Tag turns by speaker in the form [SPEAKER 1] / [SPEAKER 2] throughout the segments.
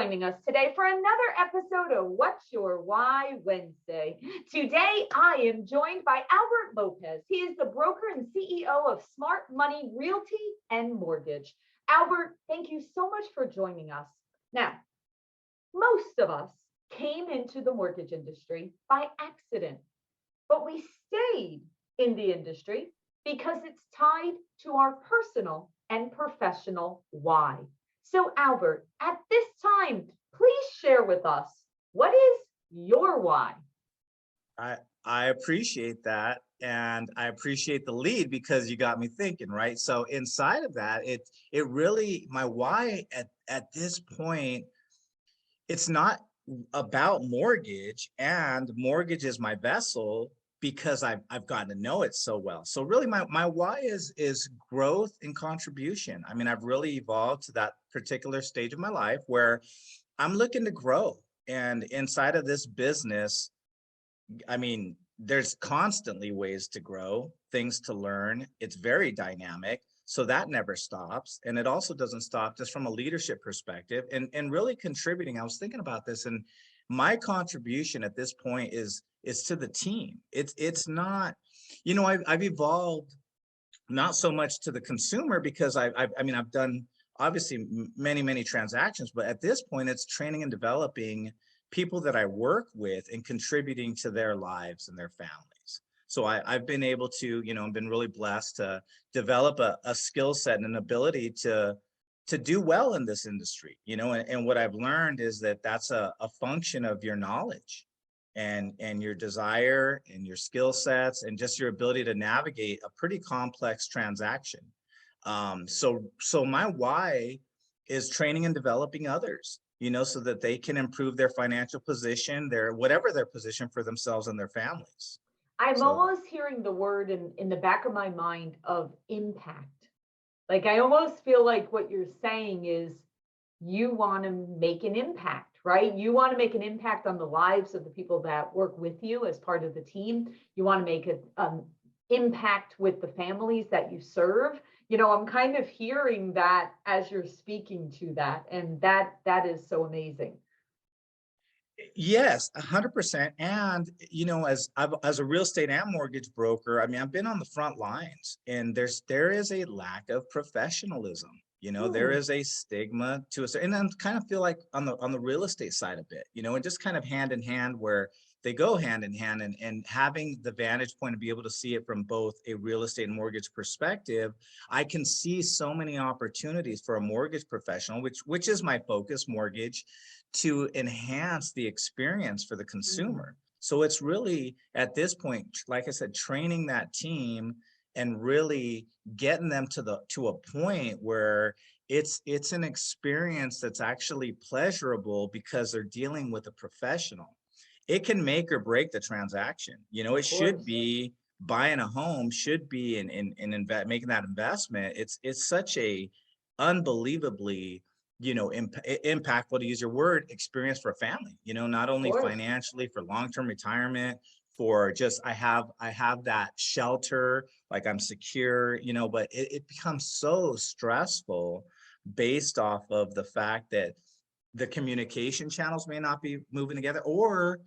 [SPEAKER 1] joining us today for another episode of What's Your Why Wednesday. Today, I am joined by Albert Lopez. He is the broker and CEO of Smart Money Realty and Mortgage. Albert, thank you so much for joining us. Now, most of us came into the mortgage industry by accident, but we stayed in the industry because it's tied to our personal and professional why. So Albert, at this time, please share with us, what is your why?
[SPEAKER 2] I appreciate that. And I appreciate the lead because you got me thinking, right? So inside of that, it really, my why at this point, it's not about mortgage, and mortgage is my vessel because I've gotten to know it so well. So really my why is growth and contribution. I mean, I've really evolved to that particular stage of my life where I'm looking to grow. And inside of this business, I mean, there's constantly ways to grow, things to learn. It's very dynamic. So that never stops. And it also doesn't stop just from a leadership perspective and really contributing. I was thinking about this, and my contribution at this point is to the team. It's not, you know, I've evolved not so much to the consumer because I mean, I've done obviously many transactions, but at this point it's training and developing people that I work with and contributing to their lives and their families. So I've been able to, you know, I've been really blessed to develop a skill set and an ability to do well in this industry, you know, and what I've learned is that that's a function of your knowledge and your desire and your skill sets and just your ability to navigate a pretty complex transaction. So my why is training and developing others, you know, so that they can improve their financial position, whatever their position for themselves and their families.
[SPEAKER 1] I'm almost hearing the word in the back of my mind of impact. Like, I almost feel like what you're saying is you want to make an impact, right? You want to make an impact on the lives of the people that work with you as part of the team. You want to make an impact with the families that you serve. You know, I'm kind of hearing that as you're speaking to that, and that is so amazing.
[SPEAKER 2] Yes, 100%. And, you know, as a real estate and mortgage broker, I mean, I've been on the front lines, and there is a lack of professionalism. You know, there is a stigma to us, and I kind of feel like on the real estate side a bit, you know, and just kind of hand in hand where they go hand in hand, and having the vantage point to be able to see it from both a real estate and mortgage perspective, I can see so many opportunities for a mortgage professional, which is my focus, mortgage, to enhance the experience for the consumer. So it's really at this point, like I said, training that team and really getting them to a point where it's an experience that's actually pleasurable because they're dealing with a professional. It can make or break the transaction. You know, it should be buying a home, should be in making that investment. It's such a unbelievably, you know, impactful, to use your word, experience for a family, you know, not only financially, for long-term retirement, for just I have that shelter, like I'm secure, you know, but it becomes so stressful based off of the fact that the communication channels may not be moving together, or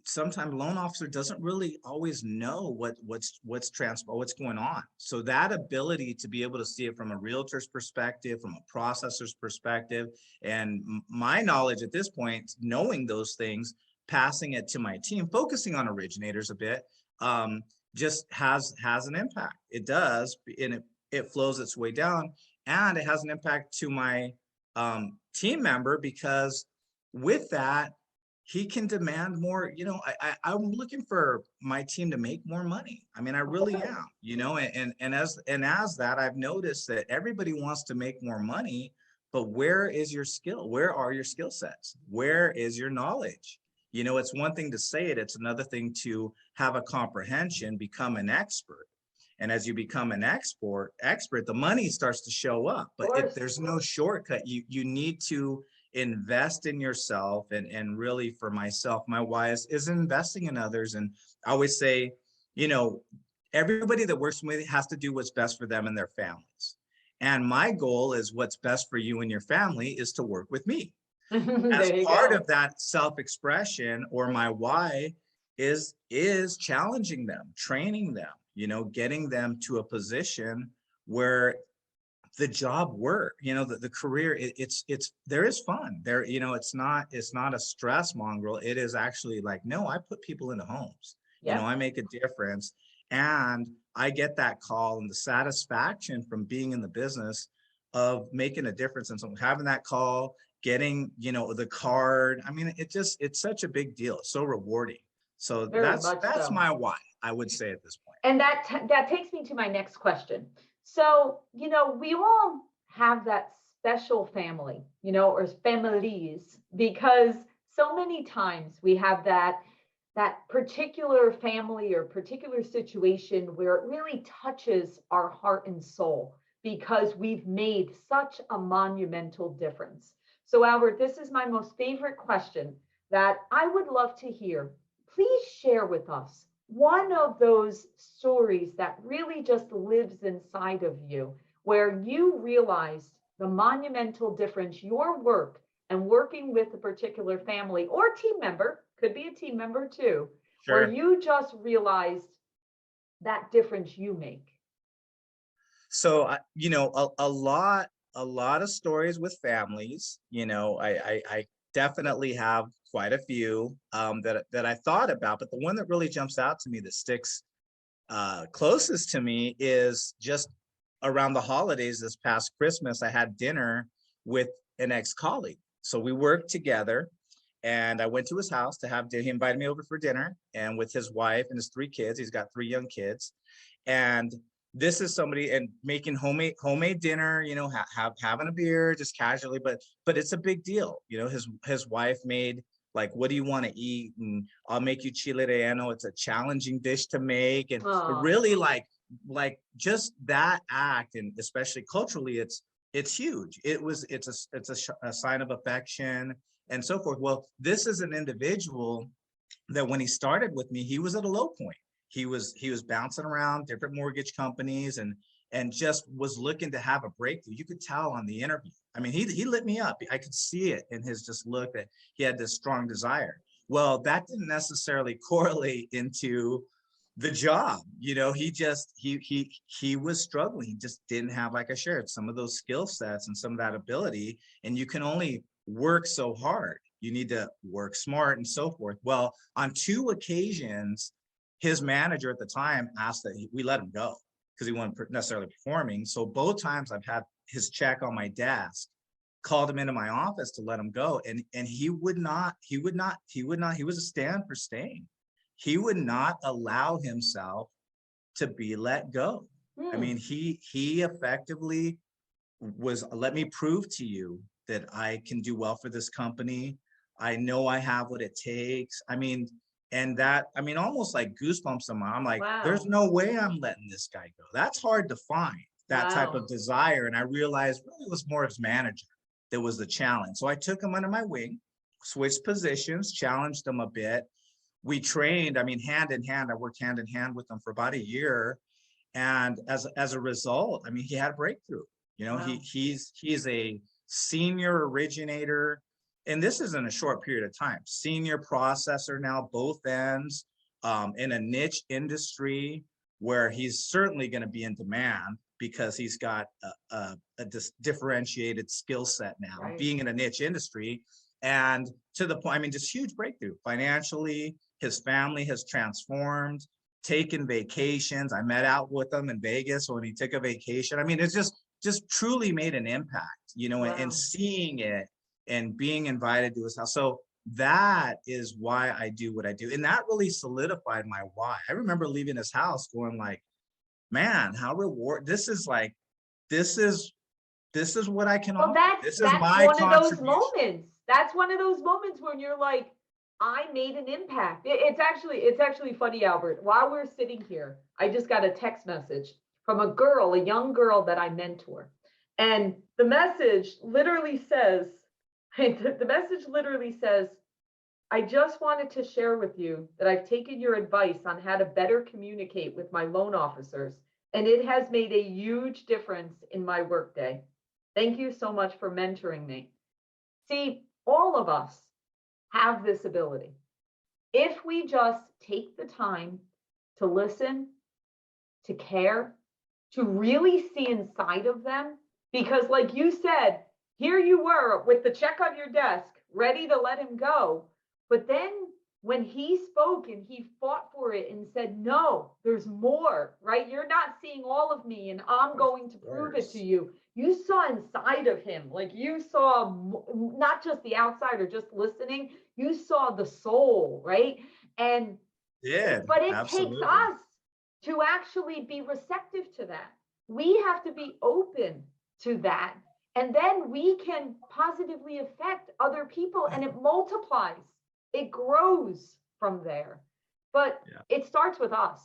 [SPEAKER 2] sometimes loan officer doesn't really always know what's going on. So that ability to be able to see it from a realtor's perspective, from a processor's perspective, and my knowledge at this point, knowing those things, passing it to my team, focusing on originators a bit, just has an impact. It does, and it flows its way down, and it has an impact to my team member, because with that, he can demand more. You know, I'm looking for my team to make more money. I mean, I really am, you know, and as that, I've noticed that everybody wants to make more money, but where is your skill? Where are your skill sets? Where is your knowledge? You know, it's one thing to say it, it's another thing to have a comprehension, become an expert. And as you become an expert, the money starts to show up, but there's no shortcut. You need to invest in yourself, and really for myself, my why is investing in others. And I always say, you know, everybody that works with me has to do what's best for them and their families. And my goal is what's best for you and your family is to work with me. As
[SPEAKER 1] There you
[SPEAKER 2] part
[SPEAKER 1] go.
[SPEAKER 2] of that self-expression, or my why is challenging them, training them, getting them to a position where the job work, the career, it's there is fun there. It's not a stress mongrel. It is actually like, no, I put people into homes,
[SPEAKER 1] Yep.
[SPEAKER 2] I make a difference, and I get that call and the satisfaction from being in the business of making a difference. And so having that call, getting, the card, I mean, it's such a big deal. It's so rewarding. So
[SPEAKER 1] Very much
[SPEAKER 2] that's
[SPEAKER 1] so.
[SPEAKER 2] my why, I would say, at this point.
[SPEAKER 1] And that takes me to my next question. So, we all have that special family, or families, because so many times we have that particular family or particular situation where it really touches our heart and soul because we've made such a monumental difference. So, Albert, this is my most favorite question that I would love to hear. Please share with us one of those stories that really just lives inside of you, where you realized the monumental difference your work and working with a particular family or team member, could be a team member too, where
[SPEAKER 2] Sure.
[SPEAKER 1] you just realized that difference you make.
[SPEAKER 2] So a lot of stories with families. I definitely have quite a few that I thought about, but the one that really jumps out to me, that sticks closest to me, is just around the holidays this past Christmas. I had dinner with an ex-colleague. So we worked together, and I went to his house to have dinner. He invited me over for dinner, and with his wife and his 3 kids. He's got 3 young kids. And this is somebody, and making homemade dinner, having a beer just casually, but it's a big deal. His wife made, like, what do you want to eat? And I'll make you chile relleno. It's a challenging dish to make. And
[SPEAKER 1] Oh,
[SPEAKER 2] really, like just that act, and especially culturally, it's huge. It's a sign of affection and so forth. Well, this is an individual that, when he started with me, he was at a low point. He was bouncing around different mortgage companies, and just was looking to have a breakthrough. You could tell on the interview. I mean, he lit me up. I could see it in his just look that he had this strong desire. Well, that didn't necessarily correlate into the job. He was struggling. He just didn't have, like I shared, some of those skill sets and some of that ability. And you can only work so hard. You need to work smart and so forth. Well, on 2 occasions, his manager at the time asked that we let him go because he wasn't necessarily performing. So both times I've had his check on my desk, called him into my office to let him go. And he would not, he was a stand for staying. He would not allow himself to be let go. I
[SPEAKER 1] hmm.
[SPEAKER 2] mean, he effectively was, let me prove to you that I can do well for this company. I know I have what it takes. I mean, and that, I mean, almost like goosebumps on my, I'm like, there's
[SPEAKER 1] Wow.
[SPEAKER 2] no way I'm letting this guy go. That's hard to find, that type
[SPEAKER 1] Wow.
[SPEAKER 2] of desire. And I realized really it was more his manager that was the challenge. So I took him under my wing, switched positions, challenged him a bit. We trained, I mean, hand in hand. I worked hand in hand with him for about a year. And as a result, I mean, he had a breakthrough.
[SPEAKER 1] Wow.
[SPEAKER 2] He's a senior originator, and this is in a short period of time. Senior processor now, both ends, in a niche industry where he's certainly going to be in demand because he's got a differentiated skill set now,
[SPEAKER 1] Right.
[SPEAKER 2] being in a niche industry. And to the point, I mean, just huge breakthrough financially. His family has transformed, taken vacations. I met out with him in Vegas when he took a vacation. I mean, it's just truly made an impact, and
[SPEAKER 1] Wow.
[SPEAKER 2] seeing it and being invited to his house. So that is why I do what I do. And that really solidified my why. I remember leaving his house going like, man, how this is like, this is this is what I can
[SPEAKER 1] Well,
[SPEAKER 2] offer.
[SPEAKER 1] that's
[SPEAKER 2] This is
[SPEAKER 1] that's
[SPEAKER 2] my
[SPEAKER 1] one of those
[SPEAKER 2] contribution.
[SPEAKER 1] moments. That's one of those moments when you're like, I made an impact. It's actually funny, Albert. While we're sitting here, I just got a text message from a young girl that I mentor. And the message literally says, the message literally says, I just wanted to share with you that I've taken your advice on how to better communicate with my loan officers, and it has made a huge difference in my workday. Thank you so much for mentoring me. See, all of us have this ability. If we just take the time to listen, to care, to really see inside of them, because like you said, here you were with the check on your desk, ready to let him go. But then when he spoke and he fought for it and said, no, there's more, right? You're not seeing all of me and I'm going to prove it to you. You saw inside of him, like you saw not just the outside or just listening, you saw the soul, right? And
[SPEAKER 2] Yeah,
[SPEAKER 1] but it takes
[SPEAKER 2] absolutely.
[SPEAKER 1] us to actually be receptive to that. We have to be open to that. And then we can positively affect other people and it multiplies, it grows from there. But
[SPEAKER 2] Yeah.
[SPEAKER 1] it starts with us,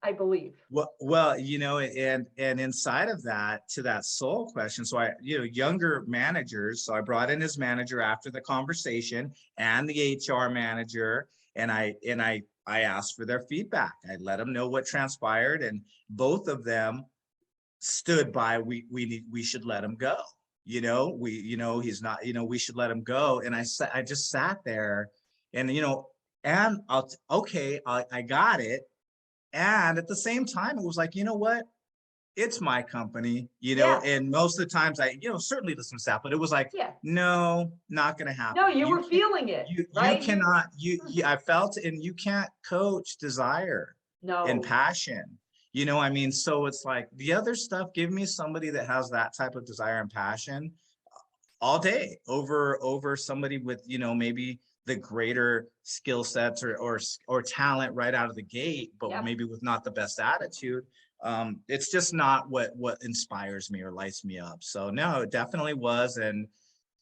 [SPEAKER 1] I believe.
[SPEAKER 2] Well, and inside of that, to that soul question. So younger managers. So I brought in his manager after the conversation and the HR manager, and I asked for their feedback. I let them know what transpired, and both of them stood by. We should let him go. He's not. We should let him go. And I just sat there, and okay, I got it. And at the same time, it was like, you know what? It's my company,
[SPEAKER 1] Yeah.
[SPEAKER 2] and most of the times certainly listen to staff, but it was like,
[SPEAKER 1] Yeah.
[SPEAKER 2] no, not going to
[SPEAKER 1] No,
[SPEAKER 2] happen.
[SPEAKER 1] you
[SPEAKER 2] You
[SPEAKER 1] were
[SPEAKER 2] can't,
[SPEAKER 1] feeling it,
[SPEAKER 2] you
[SPEAKER 1] right?
[SPEAKER 2] cannot, I felt, and you can't coach desire and
[SPEAKER 1] No.
[SPEAKER 2] passion. I mean, so it's like the other stuff, give me somebody that has that type of desire and passion all day over somebody with maybe the greater skill sets or talent right out of the gate, but
[SPEAKER 1] Yep.
[SPEAKER 2] maybe with not the best attitude. It's just not what inspires me or lights me up. So no, it definitely was. And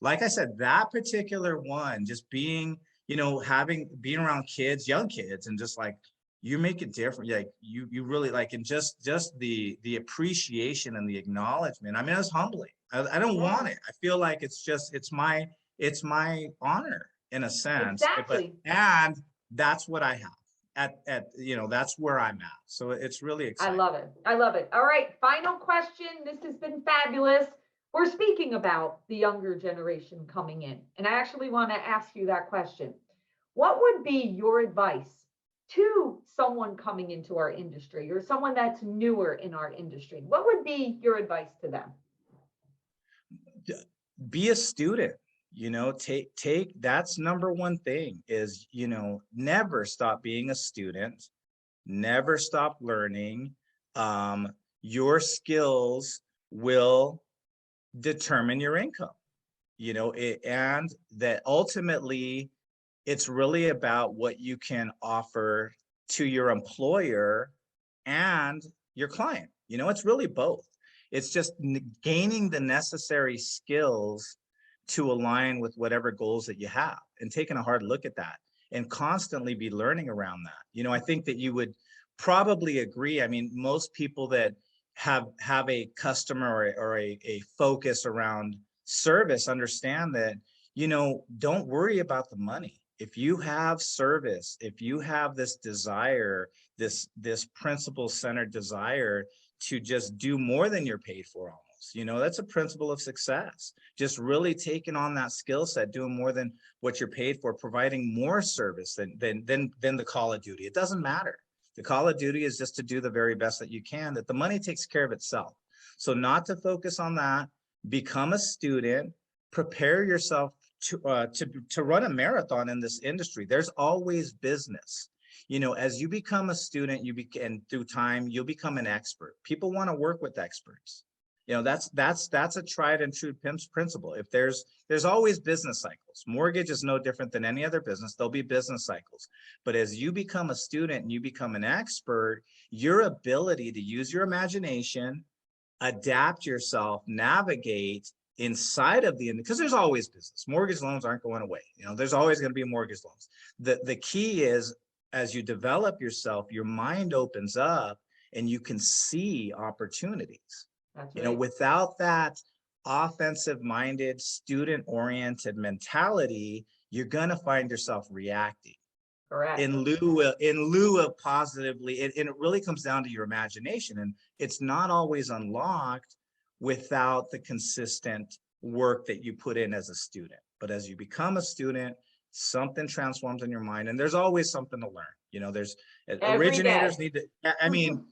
[SPEAKER 2] like I said, that particular one, just being being around kids, young kids, and just like you make it different. Like you really like, and just the appreciation and the acknowledgement. I mean, it was humbling. I don't want
[SPEAKER 1] Yeah.
[SPEAKER 2] it. I feel like it's my honor in a sense.
[SPEAKER 1] Exactly.
[SPEAKER 2] And that's what I have that's where I'm at. So it's really
[SPEAKER 1] I
[SPEAKER 2] exciting.
[SPEAKER 1] love it. I love it. All right. Final question. This has been fabulous. We're speaking about the younger generation coming in. And I actually want to ask you that question. What would be your advice to someone coming into our industry or someone that's newer in our industry? What would be your advice to them?
[SPEAKER 2] Be a student. Take that's number one thing is never stop being a student, never stop learning. Your skills will determine your income, and that ultimately it's really about what you can offer to your employer and your client. It's really both. It's just gaining the necessary skills to align with whatever goals that you have and taking a hard look at that and constantly be learning around that. I think that you would probably agree. I mean, most people that have a customer or a focus around service understand that, don't worry about the money. If you have service, if you have this desire, this principle centered desire to just do more than you're paid for, almost, that's a principle of success. Just really taking on that skill set, doing more than what you're paid for, providing more service than the call of duty. It doesn't matter. The call of duty is just to do the very best that you can, that the money takes care of itself. So not to focus on that, become a student, prepare yourself to run a marathon in this industry. There's always business. As you become a student, and through time, you'll become an expert. People want to work with experts. That's a tried and true principle. If there's always business cycles. Mortgage is no different than any other business. There'll be business cycles. But as you become a student and you become an expert, your ability to use your imagination, adapt yourself, navigate inside of because there's always business. Mortgage loans aren't going away. There's always going to be mortgage loans. The key is, as you develop yourself, your mind opens up and you can see opportunities.
[SPEAKER 1] That's right.
[SPEAKER 2] Without that offensive minded, student oriented mentality, you're going to find yourself reacting
[SPEAKER 1] Correct.
[SPEAKER 2] in lieu of positively. And it really comes down to your imagination, and it's not always unlocked without the consistent work that you put in as a student. But as you become a student, something transforms in your mind, and there's always something to learn. There's
[SPEAKER 1] Every
[SPEAKER 2] originators
[SPEAKER 1] day.
[SPEAKER 2] need to, I mean,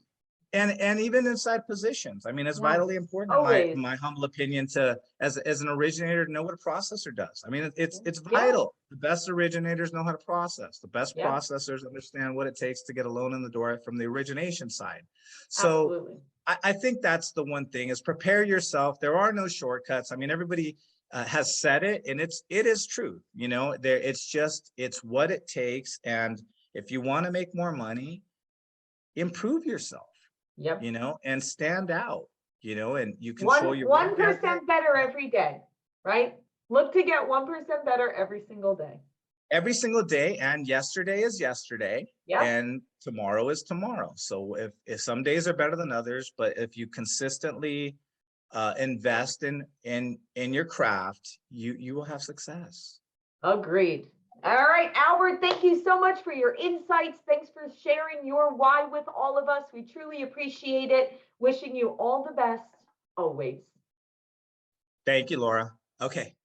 [SPEAKER 2] and even inside positions. I mean, it's
[SPEAKER 1] Yes,
[SPEAKER 2] vitally important in
[SPEAKER 1] always.
[SPEAKER 2] my humble opinion to as an originator to know what a processor does. I mean, it's
[SPEAKER 1] Yeah,
[SPEAKER 2] vital. The best originators know how to process. The best
[SPEAKER 1] yeah,
[SPEAKER 2] processors understand what it takes to get a loan in the door from the origination side. So
[SPEAKER 1] absolutely.
[SPEAKER 2] I think that's the one thing is prepare yourself. There are no shortcuts. I mean, everybody has said it, and it is true. It's what it takes. And if you want to make more money, improve yourself,
[SPEAKER 1] Yep.
[SPEAKER 2] and stand out, and you
[SPEAKER 1] One
[SPEAKER 2] control your work
[SPEAKER 1] one
[SPEAKER 2] ethic
[SPEAKER 1] percent better every day, right? Look to get 1% better every single day.
[SPEAKER 2] every single day. And yesterday is yesterday,
[SPEAKER 1] Yep.
[SPEAKER 2] and tomorrow is tomorrow. So if some days are better than others, but if you consistently invest in your craft, you will have success.
[SPEAKER 1] Agreed. All right, Albert, thank you so much for your insights. Thanks for sharing your why with all of us. We truly appreciate it. Wishing you all the best always.
[SPEAKER 2] Thank you, Laura. Okay.